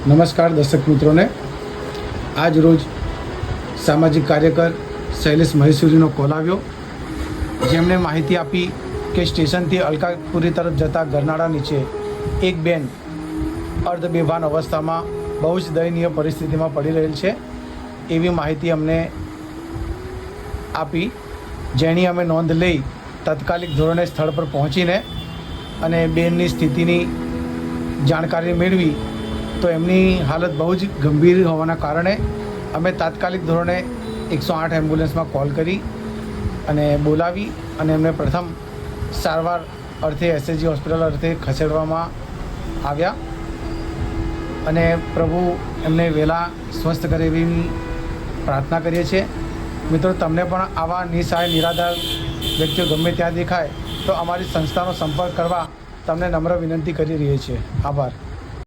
નમસ્કાર દર્શક મિત્રોને, આજ રોજ સામાજિક કાર્યકર શૈલેષ મહેશ્વરીનો કોલ આવ્યો, જેમણે માહિતી આપી કે સ્ટેશનથી અલકાપુરી તરફ જતા ગરનાળા નીચે એક બેન અર્ધ બેભાન અવસ્થામાં બહુ જ દયનીય પરિસ્થિતિમાં પડી રહેલ છે એવી માહિતી અમને આપી, જેની અમે નોંધ લઈ તાત્કાલિક ધોરણે સ્થળ પર પહોંચીને અને બેનની સ્થિતિની જાણકારી મેળવી તો એમની હાલત બહુ જ ગંભીર હોવાના કારણે અમે તાત્કાલિક ધોરણે 108 એમ્બ્યુલન્સમાં કોલ કરી અને બોલાવી અને એમને પ્રથમ સારવાર અર્થે એસએસજી હોસ્પિટલ અર્થે ખસેડવામાં આવ્યા અને પ્રભુ એમને વહેલા સ્વસ્થ કરે એવી પ્રાર્થના કરીએ છીએ. મિત્રો, તમને પણ આવા નિસહાય નિરાધાર વ્યક્તિઓ ગમે ત્યાં દેખાય તો અમારી સંસ્થાનો સંપર્ક કરવા તમને નમ્ર વિનંતી કરી રહી છીએ. આભાર.